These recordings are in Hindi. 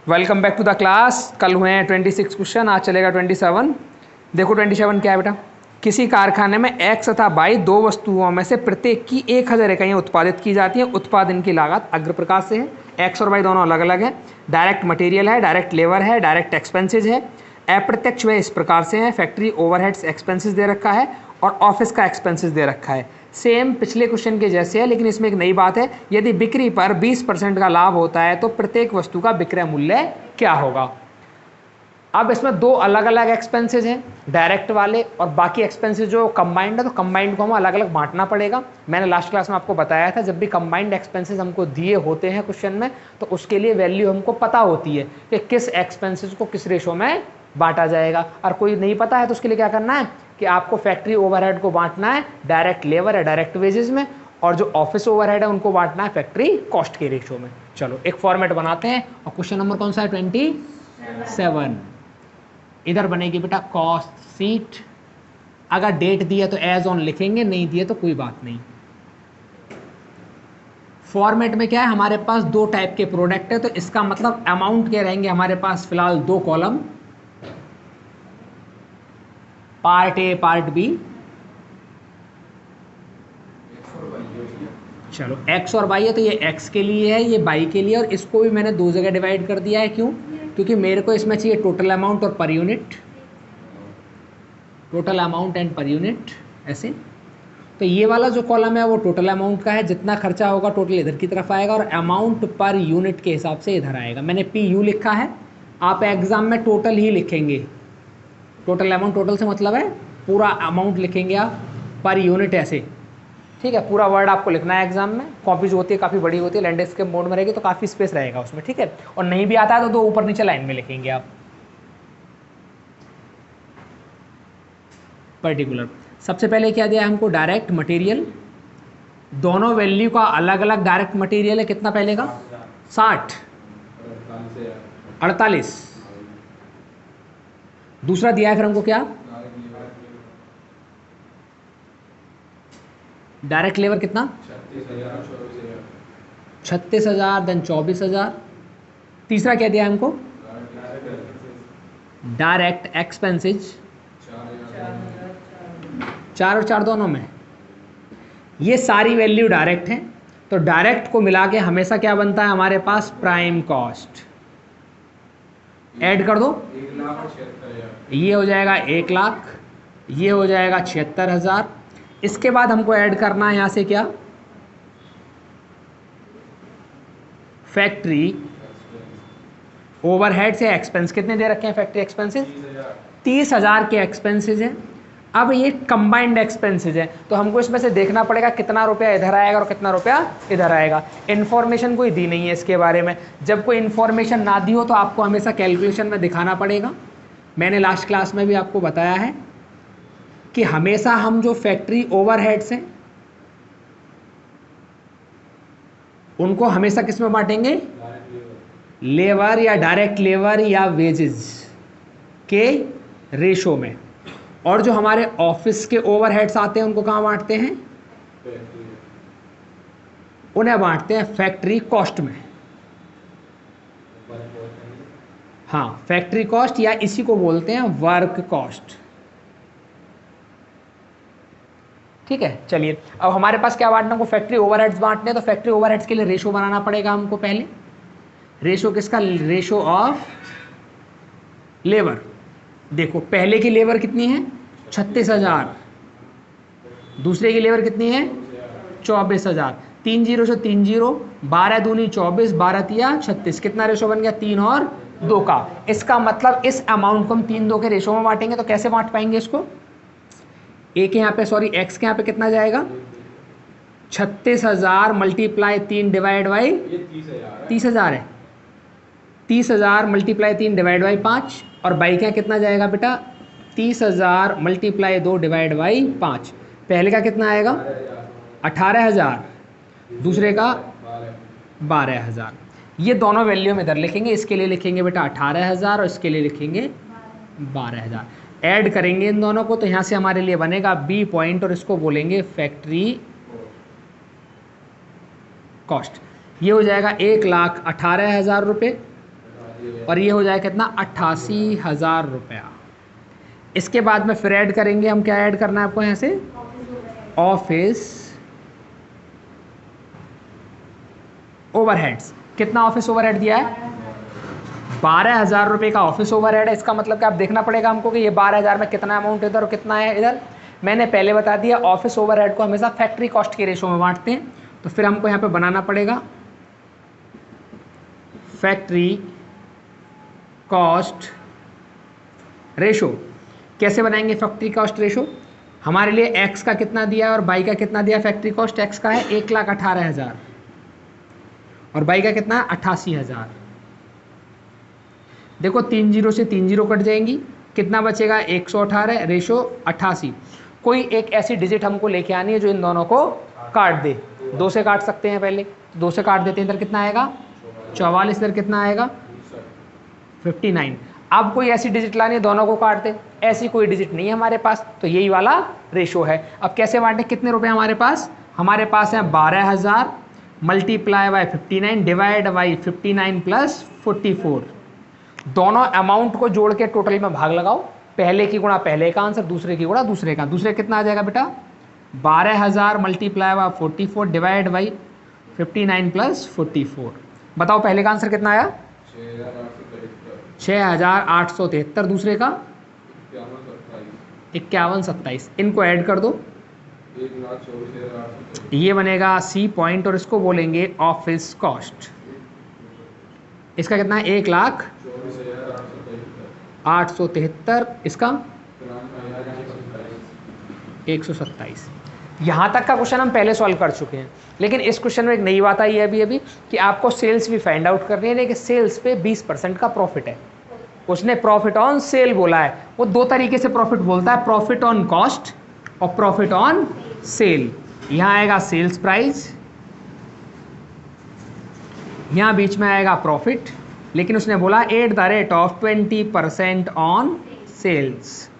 Welcome back to the class. कल हुए हैं 26 क्वेश्चन, आज चलेगा 27। देखो 27 क्या है बेटा। किसी कारखाने में एक्स तथा वाई दो वस्तुओं में से प्रत्येक की 1000 इकाइयाँ उत्पादित की जाती हैं। उत्पादन की लागत अग्र प्रकार से है। एक्स और वाई दोनों अलग अलग है। डायरेक्ट मटेरियल है, डायरेक्ट लेबर है, डायरेक्ट एक्सपेंसेज है। अप्रत्यक्ष व्यय इस प्रकार से है। फैक्ट्री ओवरहेड्स एक्सपेंसेस दे रखा है और ऑफिस का एक्सपेंसेस दे रखा है। सेम पिछले क्वेश्चन के जैसे है, लेकिन इसमें एक नई बात है। यदि बिक्री पर 20% का लाभ होता है तो प्रत्येक वस्तु का विक्रय मूल्य क्या होगा। अब इसमें दो अलग अलग एक्सपेंसेस हैं, डायरेक्ट वाले और बाकी एक्सपेंसेस जो कंबाइंड है, तो कंबाइंड को हमें अलग अलग बांटना पड़ेगा। मैंने लास्ट क्लास में आपको बताया था, जब भी कंबाइंड एक्सपेंसेस हमको दिए होते हैं क्वेश्चन में, तो उसके लिए वैल्यू हमको पता होती है कि किस एक्सपेंसेस को किस रेशो में बांटा जाएगा। और कोई नहीं पता है तो उसके लिए क्या करना है कि आपको फैक्ट्री ओवरहेड को बांटना है डायरेक्ट लेबर या डायरेक्ट वेजेस में, और जो ऑफिस ओवरहेड है उनको बांटना है फैक्ट्री कॉस्ट के रेशो में। चलो एक फॉर्मेट बनाते हैं। और क्वेश्चन नंबर कौन सा है? 27। इधर बनेगी बेटा कॉस्ट सीट। अगर डेट दिया तो एज ऑन लिखेंगे, नहीं दिया तो कोई बात नहीं। फॉर्मेट में क्या है, हमारे पास दो टाइप के प्रोडक्ट है, तो इसका मतलब अमाउंट क्या रहेंगे हमारे पास फिलहाल दो column, part A part B. चलो एक्स और वाई है तो ये एक्स के लिए है, ये वाई के लिए, और इसको भी मैंने दो जगह डिवाइड कर दिया है। क्यों? क्योंकि मेरे को इसमें चाहिए टोटल अमाउंट और per unit, total amount and per unit ऐसे। तो ये वाला जो कॉलम है वो टोटल अमाउंट का है, जितना खर्चा होगा टोटल इधर की तरफ आएगा, और अमाउंट पर यूनिट के हिसाब से इधर आएगा। मैंने पी यू लिखा है, आप एग्जाम में टोटल ही लिखेंगे। टोटल अमाउंट, टोटल से मतलब है पूरा अमाउंट लिखेंगे आप, पर यूनिट ऐसे। ठीक है, पूरा वर्ड आपको लिखना है एग्जाम में। कॉपी जो होती है काफ़ी बड़ी होती है, लैंडस्केप मोड में रहेगी तो काफ़ी स्पेस रहेगा उसमें। ठीक है, और नहीं भी आता है तो दो ऊपर नीचे लाइन में लिखेंगे आप पर्टिकुलर। सबसे पहले क्या दिया है हमको? Direct material. दोनों वैल्यू का अलग अलग डायरेक्ट मटेरियल है। कितना पहले का? 60, 48। दूसरा दिया है फिर हमको क्या? डायरेक्ट लेबर कितना? 36,000, देन 24,000। तीसरा क्या दिया है हमको? डायरेक्ट एक्सपेंसेज 4 और 4 दोनों में। ये सारी वैल्यू डायरेक्ट हैं, तो डायरेक्ट को मिला के हमेशा क्या बनता है हमारे पास? Prime cost. ऐड कर दो, ये हो जाएगा 1 लाख, ये हो जाएगा 76,000। इसके बाद हमको ऐड करना है यहाँ से क्या? फैक्ट्री ओवरहेड से एक्सपेंस। कितने दे रखे हैं फैक्ट्री एक्सपेंसेस? 30,000 के एक्सपेंसेस हैं। अब ये कंबाइंड एक्सपेंसेस है, तो हमको इसमें से देखना पड़ेगा कितना रुपया इधर आएगा और कितना रुपया इधर आएगा। इन्फॉर्मेशन कोई दी नहीं है इसके बारे में। जब कोई इन्फॉर्मेशन ना दी हो तो आपको हमेशा कैलकुलेशन में दिखाना पड़ेगा। मैंने लास्ट क्लास में भी आपको बताया है कि हमेशा हम जो फैक्ट्री ओवरहेड्स हैं उनको हमेशा किस में बांटेंगे? लेबर या डायरेक्ट लेबर या वेजेस के रेशो में। और जो हमारे ऑफिस के ओवरहेड्स आते हैं उनको कहाँ बांटते हैं? उन्हें बांटते हैं फैक्ट्री कॉस्ट में। हाँ, फैक्ट्री कॉस्ट, या इसी को बोलते हैं वर्क कॉस्ट। ठीक है, चलिए अब हमारे पास क्या बांटना को? फैक्ट्री ओवरहेड्स बांटने। तो फैक्ट्री ओवरहेड्स के लिए रेशो बनाना पड़ेगा हमको पहले। रेशो किसका? Ratio of labour. देखो पहले की लेबर कितनी है? 36,000। दूसरे की लेबर कितनी है? 24,000। 3 0 से 3 0, 12 दूनी 24, 12 तिया 36। कितना रेशो बन गया? 3 और 2 का। इसका मतलब इस अमाउंट को हम 3 2 के रेशो में बांटेंगे। तो कैसे बांट पाएंगे इसको? ए के यहाँ पे, सॉरी एक्स के यहाँ पे कितना जाएगा? 36,000 मल्टीप्लाई 3 डिवाइड बाई 30,000 है। 30,000 मल्टीप्लाई 3 डिवाइड बाई 5। और बाई का कितना जाएगा बेटा? 30,000 मल्टीप्लाई 2 डिवाइड बाई 5। पहले का कितना आएगा? 18,000, दूसरे का 12,000। ये दोनों वैल्यू में इधर लिखेंगे। इसके लिए लिखेंगे बेटा 18,000 और इसके लिए लिखेंगे 12,000। ऐड करेंगे इन दोनों को, तो यहाँ से हमारे लिए बनेगा बी पॉइंट, और इसको बोलेंगे फैक्ट्री कॉस्ट। ये हो जाएगा 1,18,000 रुपये। और ये हो जाएगा कितना 88,000 रुपया। इसके बाद में फिर ऐड करेंगे हम, क्या ऐड करना है आपको यहाँ से, ऑफिस ओवरहेड्स। कितना ऑफिस ओवरहेड दिया है, 12,000 रुपये का ऑफिस ओवरहेड है। इसका मतलब कि आप देखना पड़ेगा हमको कि ये 12,000 में कितना अमाउंट इधर और कितना है इधर। मैंने पहले बता दिया ऑफिस ओवरहेड को हमेशा फैक्ट्री कॉस्ट के रेशो में बांटते हैं, तो फिर हमको यहाँ पे बनाना पड़ेगा फैक्ट्री कॉस्ट रेशो। कैसे बनाएंगे फैक्ट्री कॉस्ट रेशो, हमारे लिए एक्स का कितना दिया और बाई का कितना दिया। फैक्ट्री कॉस्ट एक्स का है 1,18,000 और बाई का कितना है 88,000। देखो 3 जीरो से 3 जीरो कट जाएंगी, कितना बचेगा 118 रेशो 88। कोई एक ऐसी डिजिट हमको लेके आनी है जो इन दोनों को काट दे। 2 से काट सकते हैं पहले, 2 से काट देते हैं, इधर कितना आएगा 44, इधर कितना आएगा 59। अब कोई ऐसी डिजिट लानी है दोनों को काट दे, ऐसी कोई डिजिट नहीं है हमारे पास, तो यही वाला रेशो है। अब कैसे बांटे, कितने रुपए हमारे पास है 12,000 multiply by 59 divide by 59 plus 44। दोनों अमाउंट को जोड़ के टोटल में भाग लगाओ, पहले की गुणा पहले का आंसर, दूसरे की गुणा दूसरे का। दूसरे कितना आ जाएगा बेटा 12,000 multiply by 44 divide by 59 plus 44। बताओ पहले का आंसर कितना आया 6,873, दूसरे का 5127। इनको ऐड कर दो, ये बनेगा सी पॉइंट और इसको बोलेंगे ऑफिस कॉस्ट। इसका कितना है 1,08,73, इसका 127। यहाँ तक का क्वेश्चन हम पहले सॉल्व कर चुके हैं, लेकिन इस क्वेश्चन में एक नई बात आई है अभी कि आपको सेल्स भी फाइंड आउट करनी है। लेकिन सेल्स पे 20% का प्रॉफिट है, उसने प्रॉफिट ऑन सेल बोला है। वो 2 तरीके से प्रॉफिट बोलता है, प्रॉफिट ऑन कॉस्ट और प्रॉफिट ऑन सेल। यहाँ आएगा सेल्स प्राइस, यहाँ बीच में आएगा प्रॉफिट, लेकिन उसने बोला at the rate of 20% on sales.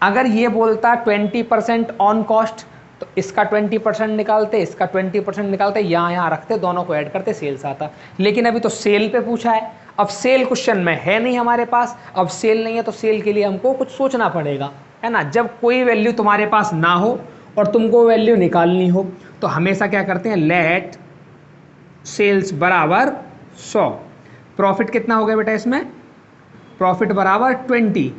अगर ये बोलता 20% ऑन कॉस्ट तो इसका 20% निकालते, इसका 20% निकालते, यहाँ रखते, दोनों को ऐड करते, सेल्स आता। लेकिन अभी तो सेल पे पूछा है, अब सेल क्वेश्चन में है नहीं हमारे पास। अब सेल नहीं है तो सेल के लिए हमको कुछ सोचना पड़ेगा, है ना। जब कोई वैल्यू तुम्हारे पास ना हो और तुमको वैल्यू निकालनी हो तो हमेशा क्या करते हैं, लेट सेल्स बराबर 100। प्रॉफिट कितना हो गया बेटा इसमें, प्रॉफिट बराबर 20।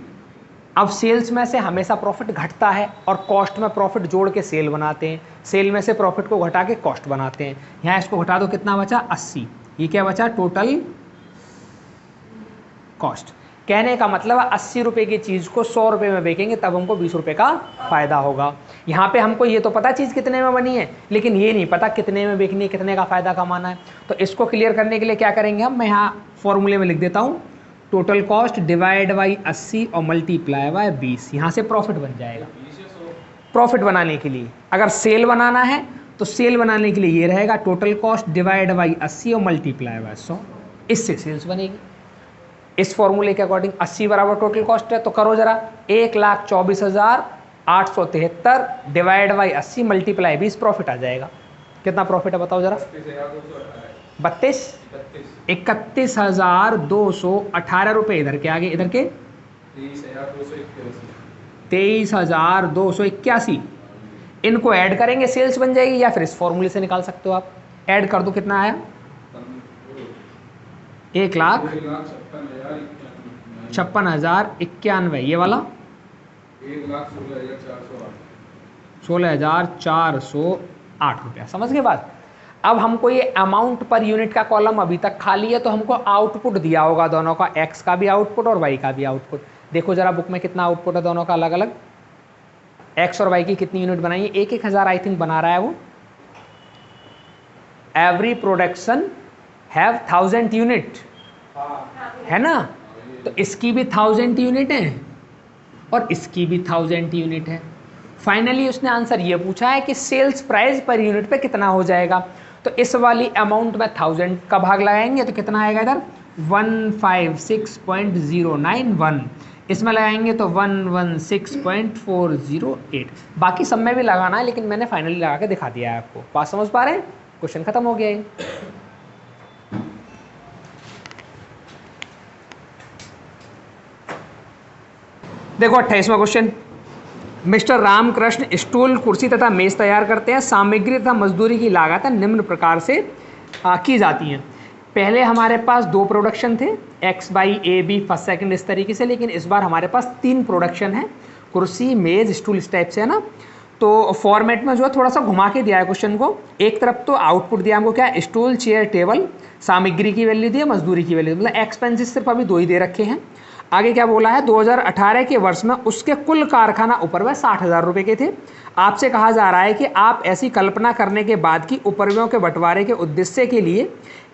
अब सेल्स में से हमेशा प्रॉफिट घटता है और कॉस्ट में प्रॉफिट जोड़ के सेल बनाते हैं, सेल में से प्रॉफिट को घटा के कॉस्ट बनाते हैं। यहाँ इसको घटा दो, कितना बचा 80। ये क्या बचा टोटल कॉस्ट। कहने का मतलब 80 रुपये की चीज़ को 100 रुपये में बेचेंगे तब हमको 20 रुपये का फ़ायदा होगा। यहाँ पे हमको ये तो पता चीज़ कितने में बनी है, लेकिन ये नहीं पता कितने में बेचनी है, कितने का फ़ायदा कमाना है। तो इसको क्लियर करने के लिए क्या करेंगे हम, मैं यहाँ फॉर्मूले में लिख देता हूँ, टोटल कॉस्ट डिवाइड बाई 80 और मल्टीप्लाई बाय 20। यहाँ से प्रॉफिट बन जाएगा। प्रॉफिट बनाने के लिए अगर सेल बनाना है तो सेल बनाने के लिए ये रहेगा टोटल कॉस्ट डिवाइड बाई 80 और मल्टीप्लाई बाय 100, इससे सेल्स बनेगी। इस फॉर्मूले के अकॉर्डिंग 80 बराबर टोटल कॉस्ट है, तो करो जरा 1,24,873 डिवाइड बाई 80 मल्टीप्लाई 20, प्रॉफिट आ जाएगा। कितना प्रॉफिट है बताओ जरा, 31,218 रुपये। इधर के आगे, इधर के 23,281। इनको ऐड करेंगे सेल्स बन जाएगी, या फिर इस फॉर्मूले से निकाल सकते हो आप। ऐड कर दो, कितना आया 1,56,091। ये वाला 16,408 रुपया। समझ गए बात। अब हमको ये अमाउंट पर यूनिट का कॉलम अभी तक खाली है, तो हमको आउटपुट दिया होगा दोनों का, एक्स का भी आउटपुट और वाई का भी आउटपुट। देखो जरा बुक में कितना आउटपुट है दोनों का अलग अलग, एक्स और वाई की कितनी यूनिट बनाई है। 1,000 आई थिंक बना रहा है वो। एवरी प्रोडक्शन हैव 1000 यूनिट, है ना। तो इसकी भी 1000 यूनिट है और इसकी भी 1000 यूनिट है। फाइनली उसने आंसर ये पूछा है कि सेल्स प्राइस पर यूनिट पे कितना हो जाएगा। तो इस वाली अमाउंट में 1000 का भाग लगाएंगे तो कितना आएगा इधर 156.091। इसमें लगाएंगे तो 116.408। बाकी सब में भी लगाना है, लेकिन मैंने फाइनली लगा के दिखा दिया है आपको। बात समझ पा रहे हैं, क्वेश्चन खत्म हो गया है। देखो 28वां क्वेश्चन, मिस्टर रामकृष्ण स्टूल, कुर्सी तथा मेज तैयार करते हैं। सामग्री तथा मजदूरी की लागत निम्न प्रकार से की जाती हैं। पहले हमारे पास 2 प्रोडक्शन थे, X by A B first second इस तरीके से, लेकिन इस बार हमारे पास 3 प्रोडक्शन है, कुर्सी मेज स्टूल इस टाइप से, है ना। तो फॉर्मेट में जो है थोड़ा सा घुमा के दिया है क्वेश्चन को। एक तरफ तो आउटपुट दिया हमको क्या, स्टूल चेयर टेबल, सामग्री की वैल्यू दी है, मजदूरी की वैल्यू, मतलब एक्सपेंसेस सिर्फ अभी 2 ही दे रखे हैं। आगे क्या बोला है, 2018 के वर्ष में उसके कुल कारखाना उपरव्यय 60,000 रुपये के थे। आपसे कहा जा रहा है कि आप ऐसी कल्पना करने के बाद कि उपरव्ययों के बंटवारे के उद्देश्य के लिए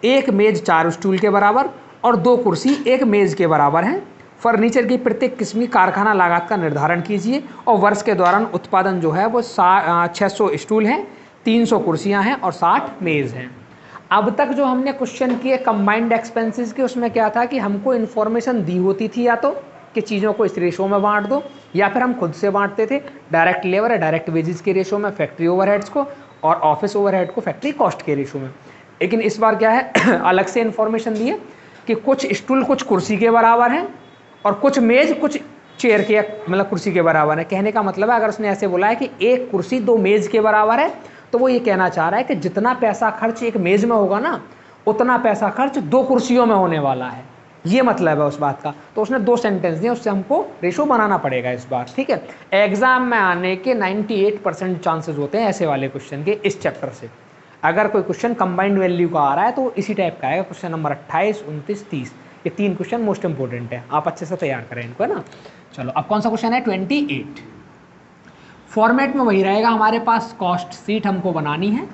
एक मेज 4 स्टूल के बराबर और 2 कुर्सी 1 मेज के बराबर हैं। फर्नीचर की प्रत्येक किस्म की कारखाना लागत का निर्धारण कीजिए और वर्ष के दौरान उत्पादन जो है वो 600 स्टूल हैं, 300 कुर्सियाँ हैं और 60 मेज़ हैं। अब तक जो हमने क्वेश्चन किए कंबाइंड एक्सपेंसेस के, उसमें क्या था कि हमको इन्फॉर्मेशन दी होती थी या तो कि चीज़ों को इस रेशो में बांट दो, या फिर हम खुद से बांटते थे डायरेक्ट लेबर या डायरेक्ट वेजेस के रेशो में फैक्ट्री ओवरहेड्स को, और ऑफिस ओवरहेड को फैक्ट्री कॉस्ट के रेशो में। लेकिन इस बार क्या है अलग से इन्फॉर्मेशन दी है कि कुछ स्टूल कुछ कुर्सी के बराबर हैं और कुछ मेज कुछ चेयर के मतलब कुर्सी के बराबर है। कहने का मतलब है अगर उसने ऐसे बोला है कि एक कुर्सी 2 मेज के बराबर है, तो वो ये कहना चाह रहा है कि जितना पैसा खर्च एक मेज में होगा ना, उतना पैसा खर्च 2 कुर्सियों में होने वाला है, ये मतलब है उस बात का। तो उसने 2 सेंटेंस दिए, उससे हमको रेशो बनाना पड़ेगा इस बार, ठीक है। एग्जाम में आने के 98% चांसेस होते हैं ऐसे वाले क्वेश्चन के इस चैप्टर से। अगर कोई क्वेश्चन कंबाइंड वैल्यू का आ रहा है तो इसी टाइप का आएगा, क्वेश्चन नंबर 28, 29, 30, ये 3 क्वेश्चन मोस्ट इंपॉर्टेंट है, आप अच्छे से तैयार करें इनको, है ना। चलो अब कौन सा क्वेश्चन है, 28। फॉर्मेट में वही रहेगा हमारे पास, कॉस्ट शीट हमको बनानी है।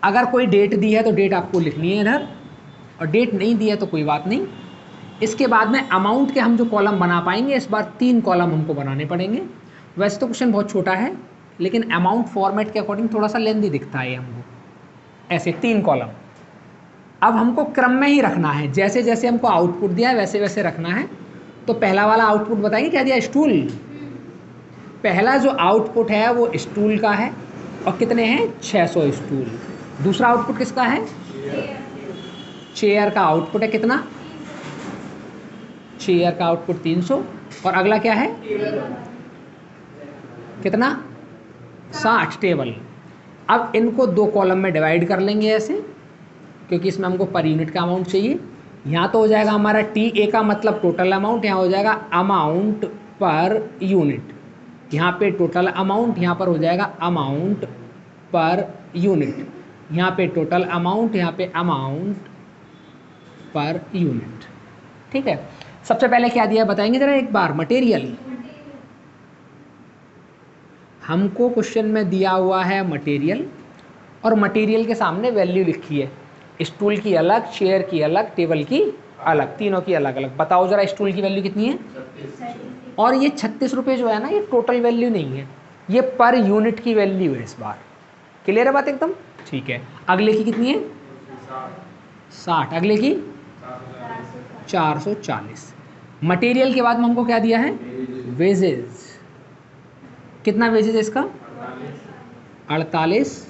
अगर कोई डेट दी है तो डेट आपको लिखनी है इधर, और डेट नहीं दी है तो कोई बात नहीं। इसके बाद में अमाउंट के हम जो कॉलम बना पाएंगे, इस बार 3 कॉलम हमको बनाने पड़ेंगे। वैसे तो क्वेश्चन बहुत छोटा है, लेकिन अमाउंट फॉर्मेट के अकॉर्डिंग थोड़ा सा लेंथी दिखता है हमको, ऐसे 3 कॉलम। अब हमको क्रम में ही रखना है, जैसे जैसे हमको आउटपुट दिया है वैसे वैसे रखना है। तो पहला वाला आउटपुट बताएंगे क्या दिया, स्टूल। पहला जो आउटपुट है वो स्टूल का है, और कितने हैं, 600 स्टूल। दूसरा आउटपुट किसका है, चेयर का आउटपुट है कितना, चेयर का आउटपुट 300, और अगला क्या है, कितना, 60 टेबल। अब इनको 2 कॉलम में डिवाइड कर लेंगे ऐसे, क्योंकि इसमें हमको पर यूनिट का अमाउंट चाहिए। यहाँ तो हो जाएगा हमारा TA का मतलब टोटल अमाउंट, यहाँ हो जाएगा अमाउंट पर यूनिट। यहाँ पे टोटल अमाउंट, यहाँ पर हो जाएगा अमाउंट पर यूनिट। यहाँ पे टोटल अमाउंट, यहाँ पे अमाउंट पर यूनिट, ठीक है। सबसे पहले क्या दिया बताएंगे जरा एक बार, मटेरियल। हमको क्वेश्चन में दिया हुआ है मटेरियल, और मटेरियल के सामने वैल्यू लिखी है, स्टूल की अलग, चेयर की अलग, टेबल की अलग, तीनों की अलग अलग। बताओ जरा स्टूल की वैल्यू कितनी है, और ये 36 रुपये जो है ना, ये टोटल वैल्यू नहीं है, ये पर यूनिट की वैल्यू है इस बार। क्लियर है बात एकदम, ठीक है। अगले की कितनी है, 60, अगले की 440। मटेरियल के बाद में हमको क्या दिया है, वेजेस। कितना वेजेस है इसका, 48,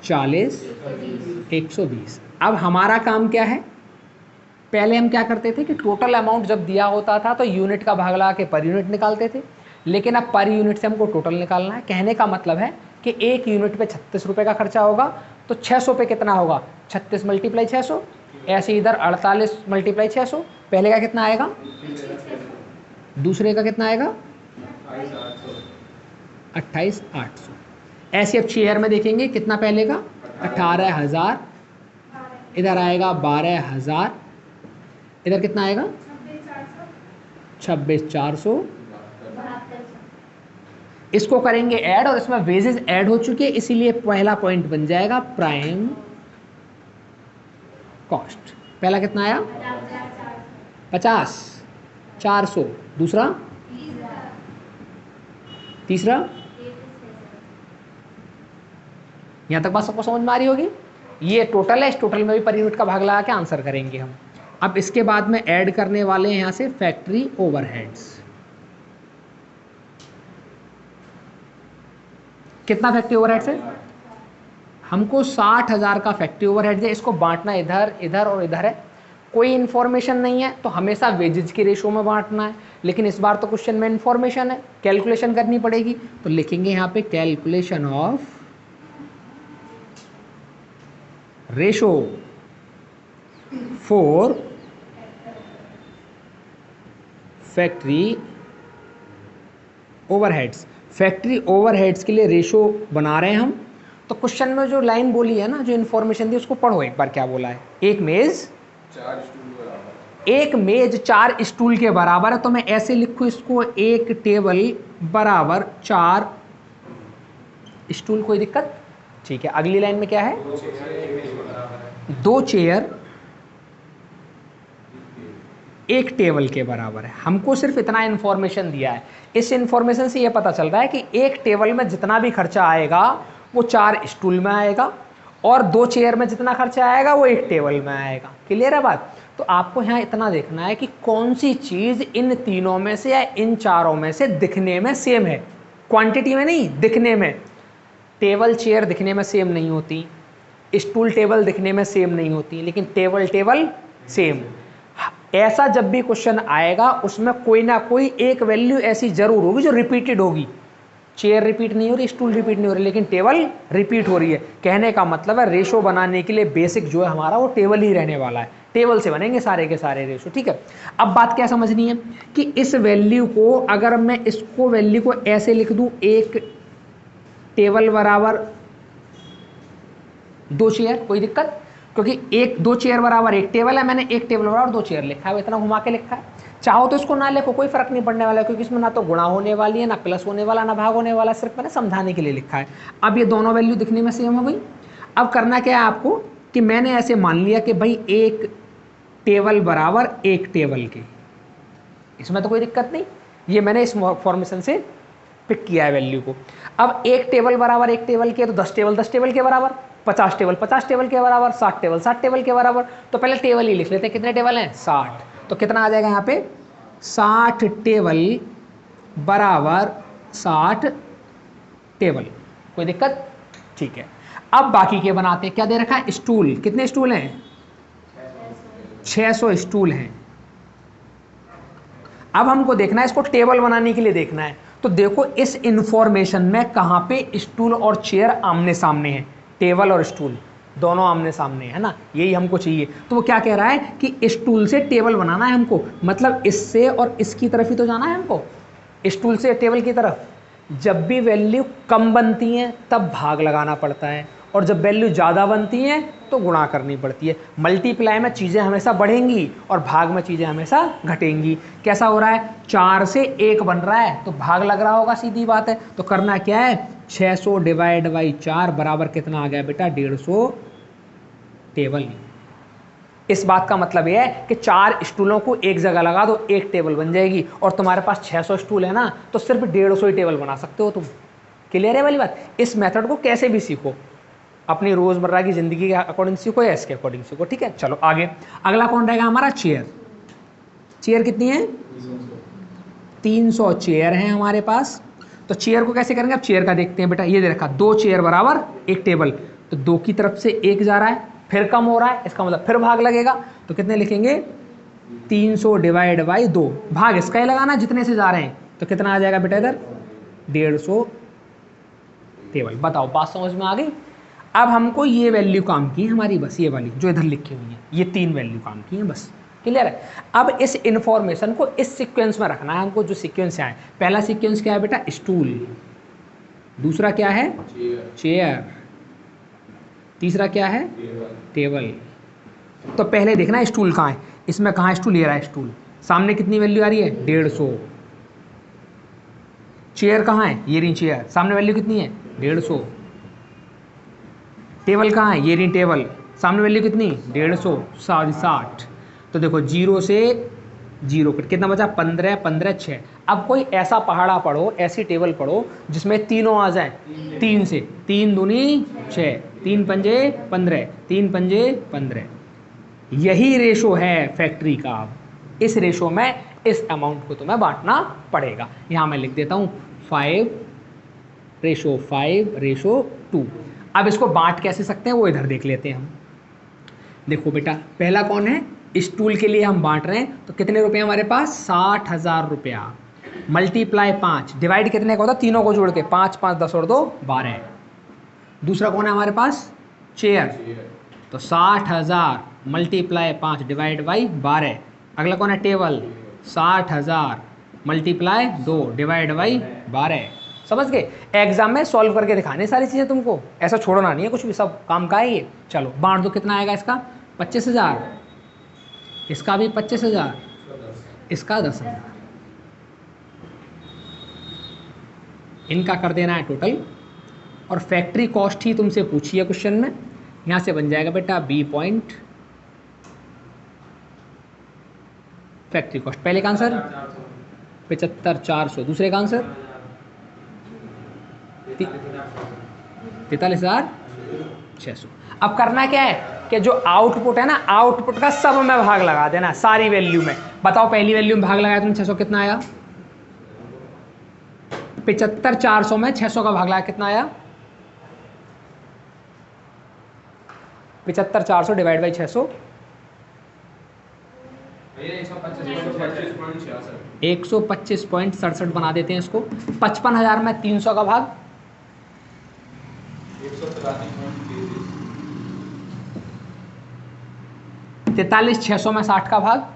40, 120। अब हमारा काम क्या है, पहले हम क्या करते थे कि टोटल अमाउंट जब दिया होता था तो यूनिट का भाग लगा के पर यूनिट निकालते थे, लेकिन अब पर यूनिट से हमको टोटल निकालना है। कहने का मतलब है कि 1 यूनिट पे 36 रुपये का खर्चा होगा, तो 600 पे कितना होगा, 36 × 600, ऐसे इधर 48 × 600। पहले का कितना आएगा, दूसरे का कितना आएगा, 28,800। ऐसे अब चेयर में देखेंगे कितना, पहले का 18,000, इधर आएगा 12,000, इधर कितना आएगा 26,400। इसको करेंगे ऐड, और इसमें वेजेस ऐड हो चुके हैं, इसीलिए पहला पॉइंट बन जाएगा प्राइम कॉस्ट। पहला कितना आया 50, 400, दूसरा, तीसरा। यहां तक बात सबको समझ में आ रही होगी। ये टोटल है, इस टोटल में भी पर यूनिट का भाग लगा के आंसर करेंगे हम। अब इसके बाद में ऐड करने वाले हैं यहां से फैक्ट्री ओवरहेड्स। कितना फैक्ट्री ओवरहेड्स है, हमको 60,000 का फैक्ट्री ओवरहेड्स है। इसको बांटना इधर, इधर और इधर है, कोई इन्फॉर्मेशन नहीं है तो हमेशा वेजेज के रेशो में बांटना है, लेकिन इस बार तो क्वेश्चन में इन्फॉर्मेशन है, कैलकुलेशन करनी पड़ेगी। तो लिखेंगे यहाँ पे calculation of ratio for factory overheads. Factory overheads के लिए रेशो बना रहे हैं हम। तो क्वेश्चन में जो लाइन बोली है ना, जो इन्फॉर्मेशन दी, उसको पढ़ो एक बार। क्या बोला है? एक मेज 4 स्टूल के बराबर है। तो मैं ऐसे लिखूं इसको, एक टेबल बराबर 4 स्टूल। कोई दिक्कत? ठीक है। अगली लाइन में क्या है? 2 चेयर एक टेबल के बराबर है। हमको सिर्फ इतना इन्फॉर्मेशन दिया है। इस इन्फॉर्मेशन से यह पता चल रहा है कि एक टेबल में जितना भी खर्चा आएगा वो 4 स्टूल में आएगा, और 2 चेयर में जितना खर्चा आएगा वो एक टेबल में आएगा। क्लियर है बात? तो आपको यहाँ इतना देखना है कि कौन सी चीज़ इन तीनों में से या इन चारों में से दिखने में सेम है, क्वांटिटी में नहीं, दिखने में। टेबल चेयर दिखने में सेम नहीं होती, स्टूल टेबल दिखने में सेम नहीं होती, लेकिन टेबल टेबल सेम। ऐसा जब भी क्वेश्चन आएगा उसमें कोई ना कोई एक वैल्यू ऐसी जरूर होगी जो रिपीटेड होगी। चेयर रिपीट नहीं हो रही, स्टूल रिपीट नहीं हो रही, लेकिन टेबल रिपीट हो रही है। कहने का मतलब है रेशो बनाने के लिए बेसिक जो है हमारा वो टेबल ही रहने वाला है। टेबल से बनेंगे सारे के सारे रेशो। ठीक है। अब बात क्या समझनी है कि इस वैल्यू को, अगर मैं इसको वैल्यू को ऐसे लिख दूं, एक टेबल बराबर 2 चेयर, कोई दिक्कत? क्योंकि 2 चेयर बराबर एक टेबल है, मैंने एक टेबल बराबर 2 चेयर लिखा है, इतना घुमा के लिखा है। चाहो तो इसको ना लिखो, कोई फर्क नहीं पड़ने वाला है, क्योंकि इसमें ना तो गुणा होने वाली है, ना प्लस होने वाला, ना भाग होने वाला, सिर्फ मैंने समझाने के लिए लिखा है। अब ये दोनों वैल्यू दिखने में सेम हो गई। अब करना क्या है आपको कि मैंने ऐसे मान लिया कि भाई एक टेबल बराबर एक टेबल के, इसमें तो कोई दिक्कत नहीं, ये मैंने इस फॉर्मेशन से पिक किया है वैल्यू को। अब एक टेबल बराबर एक टेबल के, तो 10 टेबल 10 टेबल के बराबर, 50 टेबल 50 टेबल के बराबर, 60 टेबल 60 टेबल के बराबर। तो पहले टेबल ही लिख लेते हैं, कितने टेबल हैं? 60। तो कितना आ जाएगा यहाँ पे? 60 टेबल बराबर 60 टेबल। कोई दिक्कत? ठीक है। अब बाकी के बनाते हैं। क्या दे रखा है? स्टूल। कितने स्टूल हैं? 600 स्टूल हैं। अब हमको देखना है, इसको टेबल बनाने के लिए देखना है। तो देखो इस इंफॉर्मेशन में कहां पे स्टूल और चेयर आमने सामने है, टेबल और स्टूल दोनों आमने सामने है ना, यही हमको चाहिए। तो वो क्या कह रहा है कि स्टूल से टेबल बनाना है हमको, मतलब इससे और इसकी तरफ ही तो जाना है हमको, स्टूल से टेबल की तरफ। जब भी वैल्यू कम बनती है तब भाग लगाना पड़ता है, और जब वैल्यू ज़्यादा बनती है तो गुणा करनी पड़ती है। मल्टीप्लाई में चीज़ें हमेशा बढ़ेंगी और भाग में चीज़ें हमेशा घटेंगी। कैसा हो रहा है? 4 से 1 बन रहा है तो भाग लग रहा होगा, सीधी बात है। तो करना क्या है? 600 डिवाइड बाई 4 बराबर कितना आ गया बेटा? 150 टेबल। इस बात का मतलब यह है कि 4 स्टूलों को एक जगह लगा दो, एक टेबल बन जाएगी। और तुम्हारे पास 600 स्टूल है ना, तो सिर्फ 150 ही टेबल बना सकते हो तुम। क्लियर है वाली बात? इस मेथड को कैसे भी सीखो, अपनी रोजमर्रा की जिंदगी के अकॉर्डिंग सीखो या इसके अकॉर्डिंग सीखो। ठीक है, चलो आगे। अगला कौन रहेगा हमारा? चेयर। चेयर कितनी है? 300 चेयर हैं हमारे पास। तो चेयर को कैसे करेंगे? अब चेयर का देखते हैं बेटा। ये दे रखा 2 चेयर बराबर एक टेबल, तो 2 की तरफ से 1 जा रहा है, फिर कम हो रहा है, इसका मतलब फिर भाग लगेगा। तो कितने लिखेंगे? 300 डिवाइड बाई 2, भाग इसका ही लगाना जितने से जा रहे हैं। तो कितना आ जाएगा बेटा इधर? 150 टेबल। बताओ बात समझ में आ गई? अब हमको ये वैल्यू काम की है हमारी, बस ये वाली जो इधर लिखी हुई है, ये 3 वैल्यू काम की है बस। क्लियर है? अब इस इंफॉर्मेशन को इस सीक्वेंस में रखना है हमको, जो सीक्वेंस है। पहला सीक्वेंस क्या है बेटा? स्टूल। दूसरा क्या है? चेयर। तीसरा क्या है? टेबल। तो पहले देखना स्टूल कहाँ है, इसमें कहाँ स्टूल? ये रहा स्टूल। सामने कितनी वैल्यू आ रही है? 150। चेयर कहाँ है? ये रही चेयर, सामने वैल्यू कितनी है? 150। टेबल कहाँ है? ये रही टेबल, सामने वैल्यू कितनी? 150, 60। तो देखो 0 से 0 कितना बचा? 15, 15, 6। अब कोई ऐसा पहाड़ा पढ़ो, ऐसी टेबल पढ़ो जिसमें तीनों आ जाए। 3 से 3 दूनी 6, 3 पंजे 15, 3 पंजे 15। यही रेशो है फैक्ट्री का। इस रेशो में इस अमाउंट को तुम्हें बांटना पड़ेगा। यहाँ मैं लिख देता हूँ 5:5:2। अब इसको बांट कैसे सकते हैं वो इधर देख लेते हैं हम। देखो बेटा, पहला कौन है? स्टूल के लिए हम बांट रहे हैं, तो कितने रुपए हमारे पास? 60,000 रुपया। मल्टीप्लाई 5, डिवाइड कितने का होता? तीनों को जोड़ के 5 5 10 और 2 12। दूसरा कौन है हमारे पास? चेयर। तो 60,000 मल्टीप्लाई 5 डिवाइड बाई 12। अगला कौन है? टेबल। 60,000 multiply 2 divide by 12। समझ गए? एग्जाम में सॉल्व करके दिखाने सारी चीज़ें तुमको, ऐसा छोड़ना नहीं है कुछ भी, सब काम का है ये। चलो बांट दो, कितना आएगा इसका? 25,000, इसका भी 25,000, इसका 10,000। इनका कर देना है टोटल, और फैक्ट्री कॉस्ट ही तुमसे पूछी है क्वेश्चन में। यहाँ से बन जाएगा बेटा बी पॉइंट फैक्ट्री कॉस्ट। पहले का आंसर 75,400, दूसरे का आंसर 43,600। अब करना क्या है कि जो आउटपुट है ना, आउटपुट का सब में भाग लगा देना, सारी वैल्यू में। बताओ पहली वैल्यू में भाग लगाया तुमने 600, कितना आया? 75,400 में 600 का भाग लगाया, कितना आया? 75,400 डिवाइड बाई 600, 125.67 बना देते हैं इसको। 55,000 में 300 का भाग 43,600 में 60 का भाग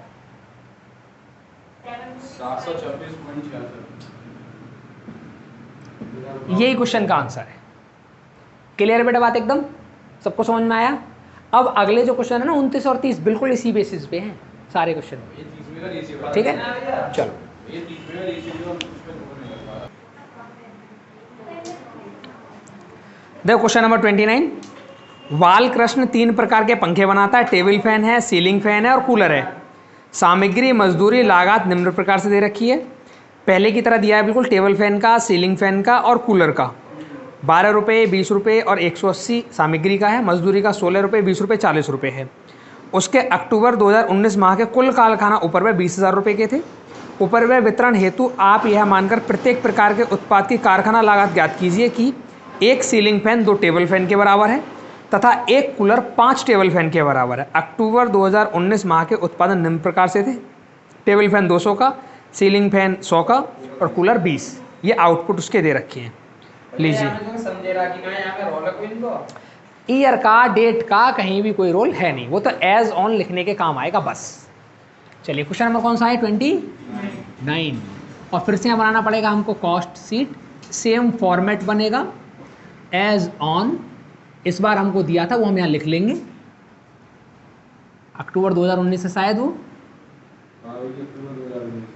726.66। यही क्वेश्चन का आंसर है। क्लियर बेटा बात एकदम? सबको समझ में आया? अब अगले जो क्वेश्चन है ना 29 और 30 बिल्कुल इसी बेसिस पे हैं सारे क्वेश्चन। ठीक है, चलो देखो क्वेश्चन नंबर 29। बालकृष्ण 3 प्रकार के पंखे बनाता है। टेबल फैन है, सीलिंग फैन है और कूलर है। सामग्री, मजदूरी, लागत निम्न प्रकार से दे रखी है। पहले की तरह दिया है बिल्कुल, टेबल फैन का, सीलिंग फैन का और कूलर का। 12 रुपये, 20 रुपये और 180 सामग्री का है। मजदूरी का 16 रुपये, 20 रुपये, 40 रुपये है। उसके अक्टूबर 2019 माह के कुल कारखाना ऊपरव्यय 20,000 रुपये के थे। ऊपरव्यय वितरण हेतु आप यह मानकर प्रत्येक प्रकार के उत्पाद की कारखाना लागत ज्ञात कीजिए कि एक सीलिंग फैन 2 टेबल फैन के बराबर है तथा एक कूलर 5 टेबल फैन के बराबर है। अक्टूबर 2019 माह के उत्पादन निम्न प्रकार से थे। टेबल फैन 200 का, सीलिंग फैन 100 का और कूलर 20। ये आउटपुट उसके दे रखे हैं। लीजिए, ईयर का, डेट का कहीं भी कोई रोल है नहीं, वो तो एज ऑन लिखने के काम आएगा बस। चलिए क्वेश्चन नंबर कौन सा है? 29। और फिर से यहाँ बनाना पड़ेगा हमको कॉस्ट सीट। सेम फॉर्मेट बनेगा, एज ऑन। इस बार हमको दिया था वो हम यहाँ लिख लेंगे। अक्टूबर 2019 से शायद वो,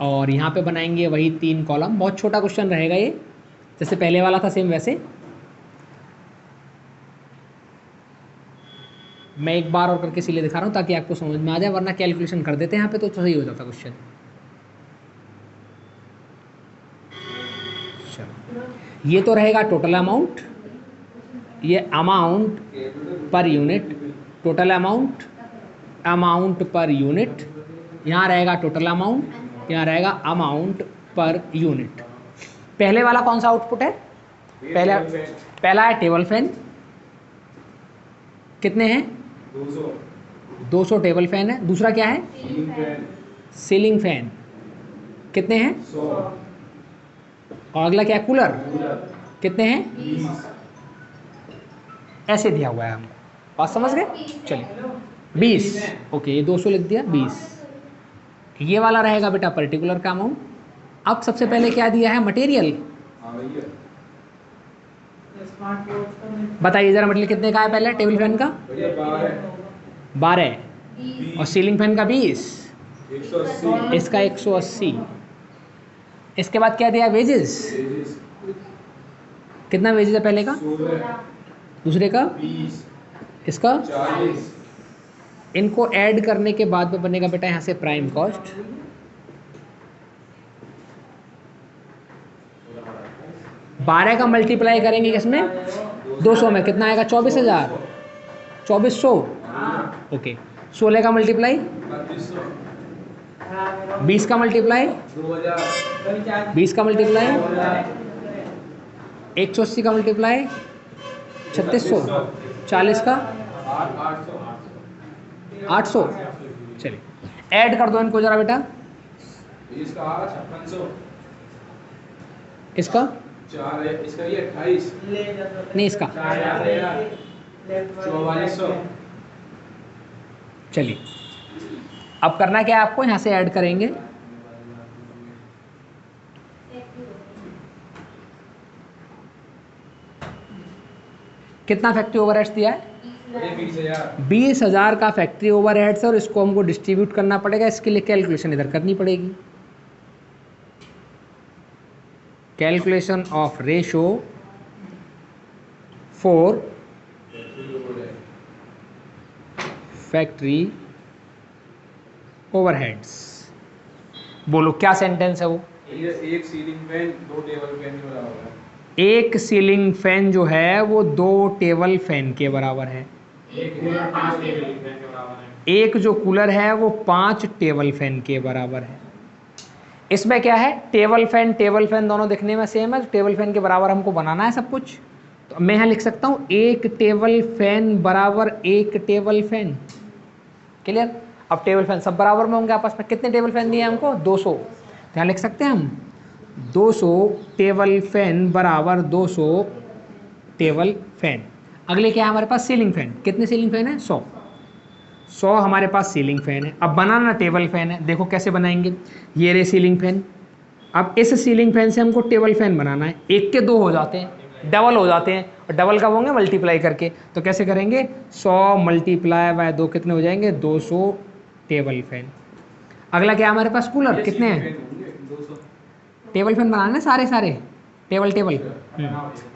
और यहाँ पे बनाएंगे वही 3 कॉलम। बहुत छोटा क्वेश्चन रहेगा ये, जैसे पहले वाला था सेम वैसे। मैं एक बार और करके इसीलिए दिखा रहा हूँ ताकि आपको समझ में आ जाए, वरना कैलकुलेशन कर देते हैं यहाँ पे तो सही हो जाता क्वेश्चन। चलो, ये तो रहेगा टोटल अमाउंट, ये amount per unit, total amount, amount per unit. यहाँ रहेगा टोटल अमाउंट, यहाँ रहेगा अमाउंट पर यूनिट। पहले वाला कौन सा आउटपुट है? पहला है टेबल फैन, कितने हैं? 200 टेबल फैन है। दूसरा क्या है? सीलिंग फैन, कितने हैं? 100। और अगला क्या है? कूलर, कितने हैं? 20। ऐसे दिया हुआ है हमको, बात समझ गए? चलिए 20, ओके, ये 200 लिख दिया, 20। ये वाला रहेगा बेटा पर्टिकुलर का अमाउंट। अब सबसे पहले क्या दिया है? मटेरियल। बताइए जरा, मटेरियल कितने का है? पहले टेबल फैन का 12 और सीलिंग फैन का 20, इसका 180। इसके बाद क्या दिया? वेजेस। कितना वेजेस है पहले का? दूसरे का 20, इसका 40। इनको ऐड करने के बाद में बनेगा बेटा यहाँ से प्राइम कॉस्ट। बारह का मल्टीप्लाई करेंगे किसमें? 200 में, कितना आएगा? 24,000, 2400, ओके। 16 का मल्टीप्लाई 20 का मल्टीप्लाई 20 का मल्टीप्लाई 180 का मल्टीप्लाई 3600, 40 का 800। चलिए ऐड कर दो इनको जरा बेटा। इसका आ 5600, इसका 4 है, इसका ये 28 नहीं, इसका 4400। चलिए अब करना क्या है आपको, यहाँ से ऐड करेंगे। कितना फैक्ट्री ओवरहेड्स दिया है? 20,000 का फैक्ट्री ओवरहेड्स है, और इसको हमको डिस्ट्रीब्यूट करना पड़ेगा। इसके लिए कैलकुलेशन इधर करनी पड़ेगी। Calculation of ratio for factory overheads. बोलो क्या सेंटेंस है वो? एक सीलिंग फैन 2 टेबल फैन के बराबर है। एक सीलिंग फैन जो है वो 2 टेबल फैन के बराबर है। एक जो कूलर है वो 5 टेबल फैन के बराबर है। इसमें क्या है, टेबल फैन दोनों दिखने में सेम है, तो टेबल फैन के बराबर हमको बनाना है सब कुछ। तो मैं यहाँ लिख सकता हूँ एक टेबल फैन बराबर एक टेबल फैन। क्लियर? अब टेबल फैन सब बराबर में होंगे आपस में। कितने टेबल फैन दिए हमको? 200। तो यहाँ लिख सकते हैं हम 200 टेबल फैन बराबर 200 टेबल फैन। अगले क्या है हमारे पास? Ceiling fan. कितने सीलिंग फैन है? 100 हमारे पास सीलिंग फैन है। अब बनाना टेबल फैन है। देखो कैसे बनाएंगे। ये रे सीलिंग फैन। अब इस सीलिंग फैन से हमको टेबल फैन बनाना है। एक के 2 हो जाते हैं, डबल हो जाते हैं। और डबल कब होंगे? मल्टीप्लाई करके। तो कैसे करेंगे? 100 मल्टीप्लाई बाय 2 कितने हो जाएंगे? 200 टेबल फैन। अगला क्या है हमारे पास? कूलर। कितने हैं? टेबल फैन बनाना है सारे टेबल।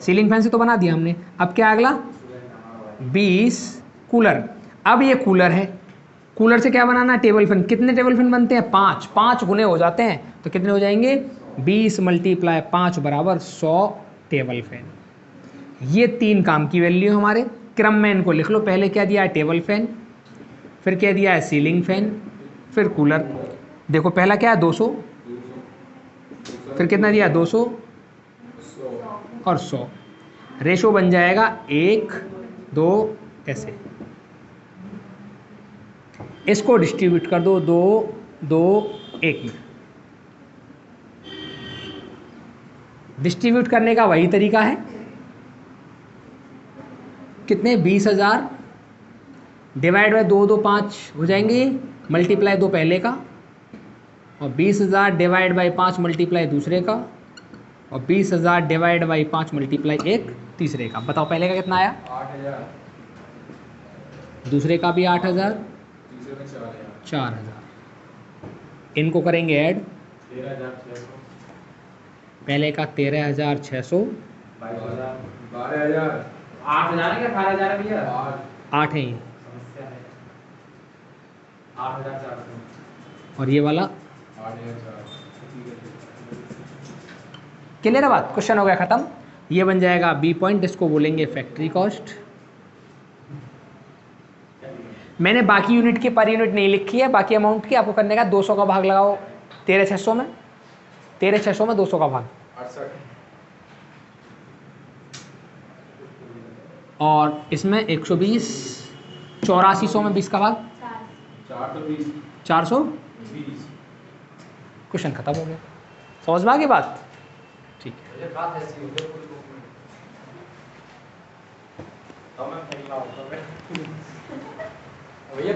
सीलिंग फैन से तो बना दिया हमने। अब क्या अगला? 20 कूलर। अब ये कूलर है, कूलर से क्या बनाना है? Table fan. कितने टेबल फैन बनते हैं? 5 गुने हो जाते हैं। तो कितने हो जाएंगे? 20 मल्टीप्लाई 5 बराबर 100 टेबल फैन। ये 3 काम की वैल्यू हमारे। क्रम में इनको लिख लो। पहले क्या दिया है? टेबल फैन, फिर क्या दिया है? सीलिंग फैन, फिर कूलर। देखो पहला क्या है? 200, फिर कितना दिया? 200 और 100। रेशो बन जाएगा 1 2 ऐसे। इसको डिस्ट्रीब्यूट कर दो 2 2 1 में। डिस्ट्रीब्यूट करने का वही तरीका है। कितने? 20,000 डिवाइड बाय 2 2 5 हो जाएंगे, मल्टीप्लाई 2 पहले का, और 20,000 डिवाइड बाई 5 मल्टीप्लाई दूसरे का, और 20,000 डिवाइड बाई 5 मल्टीप्लाई 1 तीसरे का। बताओ पहले का कितना आया? 8000। दूसरे का भी 8000, तीसरे में 4000। 4000। इनको करेंगे ऐड। 13600। पहले का 13600, 12000, 12000, 8000 है क्या? 18000 भैया? 8 है ये, समस्या है। 8400 और ये वाला 8000। क्लियर है बात? क्वेश्चन हो गया खत्म। ये बन जाएगा बी पॉइंट। इसको बोलेंगे फैक्ट्री कॉस्ट। मैंने बाकी यूनिट की पर यूनिट नहीं लिखी है, बाकी अमाउंट की आपको करने का 200 का भाग लगाओ 13600 में। 13600 में 200 का भाग, 68। और इसमें 120, 8400 में 20 का भाग 420। 420। क्वेश्चन खत्म हो गया। समझ में आ गई बात? ठीक है।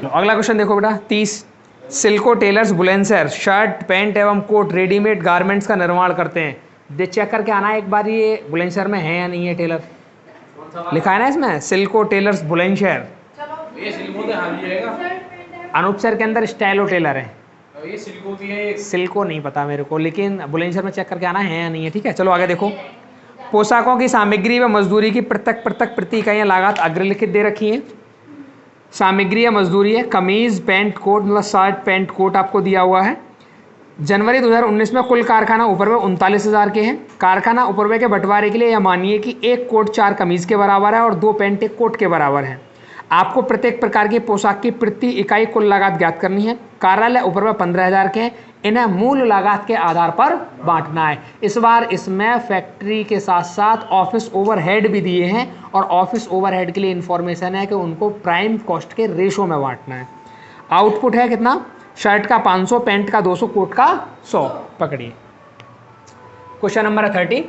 अगला क्वेश्चन देखो बेटा 30। सिल्को टेलर्स बुलंदशहर शर्ट पैंट एवं कोट रेडीमेड गारमेंट्स का निर्माण करते हैं। दे चेक करके आना एक बार ये बुलंदशहर में है या नहीं है टेलर। लिखा है ना इसमें सिल्को टेलर्स बुलंदशहर। ये सिल्को तो हाल ही आएगा। अनूप सर के अंदर स्टाइलो टेलर है। ये सिल्को भी है। सिल्को नहीं पता मेरे को, लेकिन बुलंदशहर में चेक करके आना है या नहीं है। ठीक है, चलो आगे देखो। पोशाकों की सामग्री व मजदूरी की पृथक पृथक प्रति इकाइयाँ लागत अग्रलिखित दे रखी हैं। सामग्री या मजदूरी है, कमीज़ पैंट कोट, मतलब शर्ट पैंट कोट आपको दिया हुआ है। जनवरी 2019 में कुल कारखाना ऊपरवे 39,000 के हैं। कारखाना ऊपरवे के बंटवारे के लिए यह मानिए कि 1 कोट 4 कमीज़ के बराबर है और 2 पैंट 1 कोट के बराबर है। आपको प्रत्येक प्रकार की पोशाक की प्रति इकाई कुल लागत ज्ञात करनी है। कार्यालय ऊपरवे 15,000 के हैं। इन्हें मूल लागत के आधार पर बांटना है। इस बार इसमें फैक्ट्री के साथ साथ ऑफिस ओवरहेड भी दिए हैं, और ऑफिस ओवरहेड के लिए इन्फॉर्मेशन है कि उनको प्राइम कॉस्ट के रेशो में बांटना है। आउटपुट है कितना? शर्ट का 500, पैंट का 200, कोट का 100। पकड़िए। क्वेश्चन नंबर 30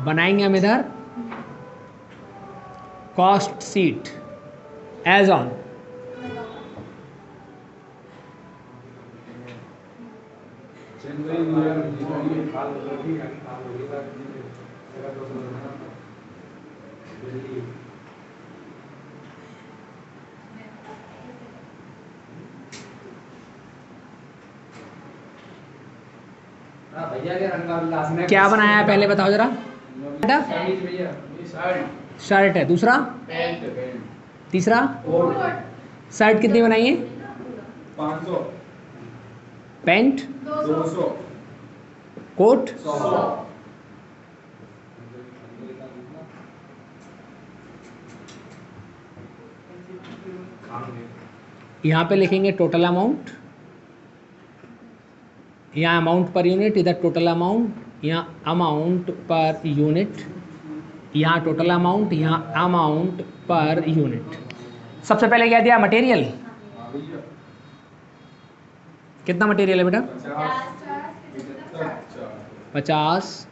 बनाएंगे हम इधर कॉस्ट सीट एज ऑन भैया के रंग का उल्लास में क्या बनाया है पहले बताओ जरा। शर्ट भैया, ये शर्ट शर्ट है, दूसरा पैंट तीसरा कोट शर्ट कितनी बनाई है? 500 पैंट 200 कोट 100। यहाँ पे लिखेंगे टोटल अमाउंट, यहाँ अमाउंट पर यूनिट, इधर टोटल अमाउंट, यहाँ अमाउंट पर यूनिट, यहाँ टोटल अमाउंट, यहाँ अमाउंट पर यूनिट। सबसे पहले क्या दिया? मटेरियल। कितना मटेरियल है बेटा? 50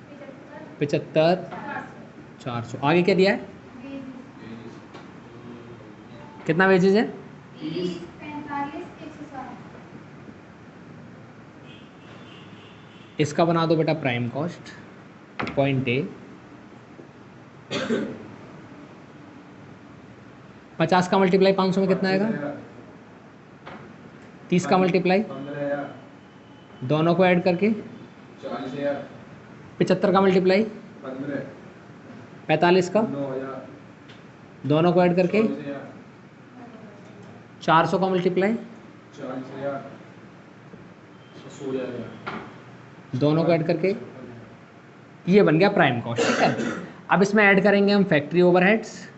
75 400। आगे क्या दिया है? कितना वेजेज है? 30 45 160। इसका बना दो बेटा प्राइम कॉस्ट, पॉइंट ए। 50 का मल्टीप्लाई 500 में कितना आएगा? 30 का मल्टीप्लाई 15,000 दोनों को ऐड करके 40,000 75 का मल्टीप्लाई 15 45 का 9,000 दोनों को ऐड करके 24,000 400 का मल्टीप्लाई 40,000 16,000 दोनों को ऐड करके ये बन गया प्राइम कॉस्ट। ठीक है, अब इसमें ऐड करेंगे हम फैक्ट्री ओवरहेड्स।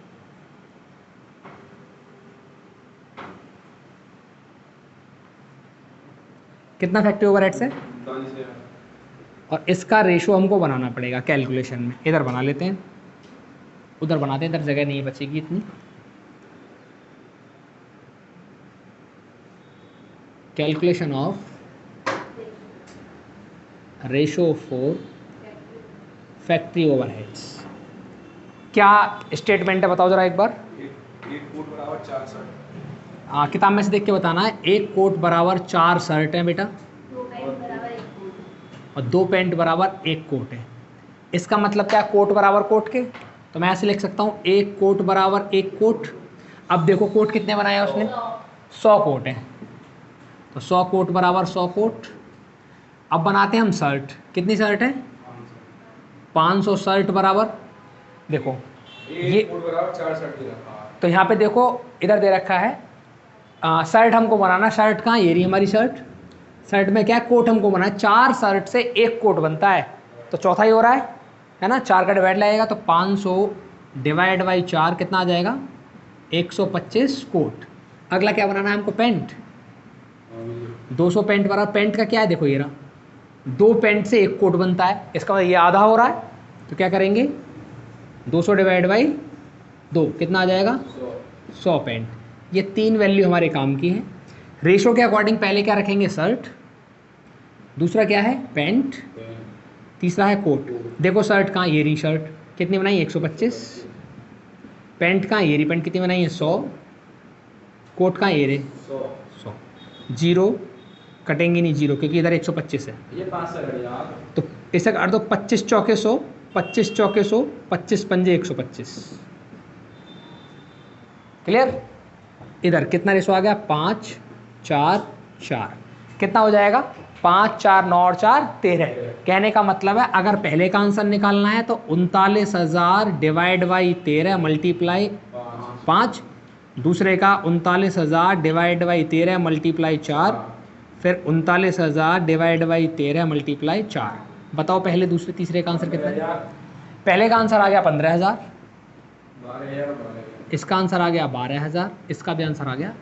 कितना फैक्ट्री ओवरहेड्स है? 45,000 और इसका रेशो हमको बनाना पड़ेगा कैलकुलेशन में। इधर बना लेते हैं, उधर बनाते हैं, इधर जगह नहीं बचेगी इतनी। Calculation of ratio for factory overheads. क्या स्टेटमेंट है बताओ जरा एक बार। एक कोट बराबर 4 शर्ट। हाँ, किताब में से देख के बताना है। एक कोट बराबर 4 शर्ट हैं बेटा, 2 पैंट बराबर 1 कोट। और 2 पैंट बराबर 1 कोट है। इसका मतलब क्या? कोट बराबर कोट के। तो मैं ऐसे लिख सकता हूँ एक कोट बराबर 1 कोट। अब देखो कोट कितने बनाया उसने? 100 कोट है, तो 100 कोट बराबर 100 कोट। अब बनाते हैं हम शर्ट। कितनी शर्ट है? 500 शर्ट बराबर, देखो ये एक कोट बराबर 4 शर्ट दे रखा है। तो यहाँ पे देखो इधर दे रखा है शर्ट हमको बनाना। शर्ट कहाँ? ये रही हमारी शर्ट। शर्ट में क्या? कोट हमको बनाना है। 4 शर्ट से 1 कोट बनता है, तो चौथा ही हो रहा है ना। 4 का डिवाइड लगेगा तो 500 डिवाइड बाई 4 कितना आ जाएगा? 125 कोट। अगला क्या बनाना है हमको? पैंट। 200 पैंट बराबर, पैंट का क्या है? देखो ये रहा, 2 पैंट से 1 कोट बनता है, इसका मतलब ये आधा हो रहा है। तो क्या करेंगे? 200 डिवाइड बाई 2 कितना आ जाएगा? 100 पैंट। ये 3 वैल्यू हमारे काम की है। रेशो के अकॉर्डिंग पहले क्या रखेंगे? शर्ट, दूसरा क्या है? पैंट, तीसरा है कोट। देखो शर्ट कहाँ? ये रही शर्ट, कितनी बनाई? 125। पैंट कहाँ? ये रही पैंट, कितनी बनाई है? 100। कोट कहाँ? ये रही 100। जीरो कटेंगे नहीं, जीरो, क्योंकि इधर 125 है। ये 5 शर्ट यार। तो इसे काट दो, 25 चौके 100, 25 चौके 100, 25 पंजे 125। क्लियर? इधर कितना रेशो आ गया? 5 4 4। कितना हो जाएगा? 5 4 9 और 4 13। कहने का मतलब है अगर पहले का आंसर निकालना है तो 39,000 डिवाइड बाई 13 मल्टीप्लाई 5, दूसरे का 39,000 डिवाइड बाई 13 मल्टीप्लाई 4, फिर 39,000 डिवाइड बाई 13 मल्टीप्लाई 4। बताओ पहले दूसरे तीसरे का आंसर कितना है? पहले का आंसर आ गया 15,000, 12,000 इसका आंसर आ गया 12,000, इसका भी आंसर आ गया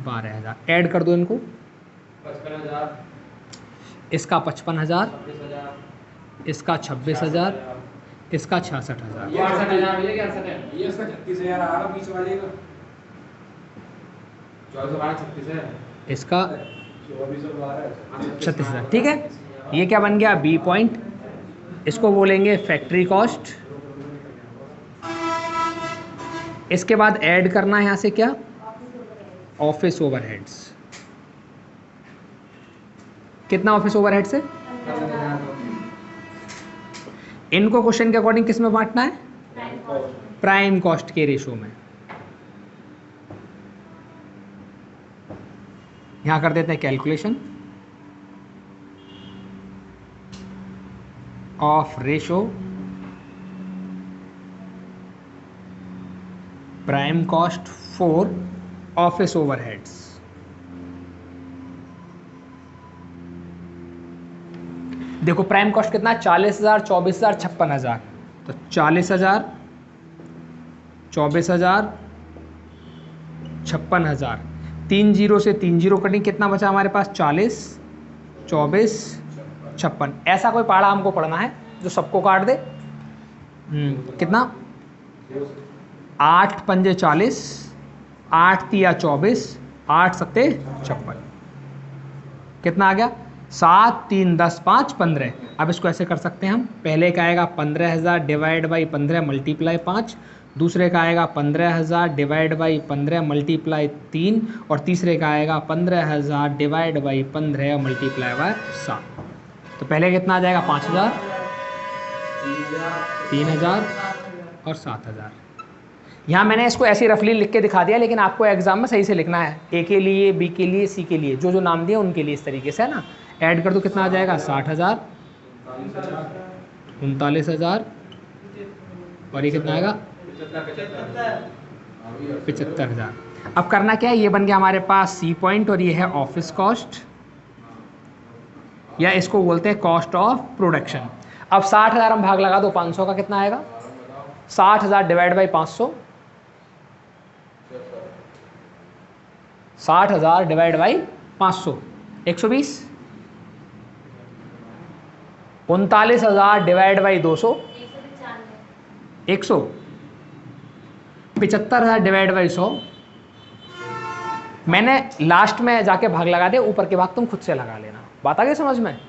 12,000। ऐड कर दो इनको, 55,000 इसका 55,000, 26,000 इसका 26,000, इसका 66,000। ये 68,000 भैया, क्या 68 है? ये इसका 36,000 आ रहा बीच वाले का। 1412 36 है। इसका 36,000, ठीक है। ये क्या बन गया, बी पॉइंट। इसको बोलेंगे फैक्ट्री कॉस्ट। इसके बाद ऐड करना है यहाँ से क्या, ऑफिस ओवरहेड्स। कितना ऑफिस ओवरहेड्स है, इनको क्वेश्चन के अकॉर्डिंग किस में बांटना है, प्राइम कॉस्ट के रेशो में। यहां कर देते हैं calculation of ratio prime cost for office overheads. देखो प्राइम कॉस्ट कितना है, 40,000, 24,000, 56,000। तो 40,000, 24,000, 56,000, 3 जीरो से 3 जीरो कटिंग, कितना बचा हमारे पास, 40, 24, 56। ऐसा कोई पहाड़ा हमको पढ़ना है जो सबको काट दे। कितना, 8 पंजे 40, 8 तिया 24, 8 सत्ते 56। कितना आ गया, 7, 3, 10, 5, 15। अब इसको ऐसे कर सकते हैं हम, पहले का आएगा 15,000 डिवाइड बाई 15 मल्टीप्लाई 5, दूसरे का आएगा 15,000 डिवाइड बाई 15 मल्टीप्लाई 3, और तीसरे का आएगा 15,000 डिवाइड बाई 15 मल्टीप्लाई बाय 7। तो पहले कितना आ जाएगा, 5,000, 3,000 और 7,000। यहाँ मैंने इसको ऐसे रफली लिख के दिखा दिया, लेकिन आपको एग्जाम में सही से लिखना है, ए के लिए, बी के लिए, सी के लिए, जो जो नाम दिए उनके लिए, इस तरीके से है ना। ऐड कर दो, कितना आ जाएगा, 60,000, 39,000, और ये कितना आएगा, 75,000। अब करना क्या है, ये बन गया हमारे पास सी पॉइंट, और ये है ऑफिस कॉस्ट, या इसको बोलते हैं कॉस्ट ऑफ प्रोडक्शन। अब 60,000 हम भाग लगा दो 500 का, कितना आएगा, 60,000 divide by 500, 60,000 divide by 500, 120। 39,000 divide by 200, 100। 75,000 divide by 100। मैंने लास्ट में जाके भाग लगा दे, ऊपर के भाग तुम खुद से लगा लेना। बात आ गई समझ में।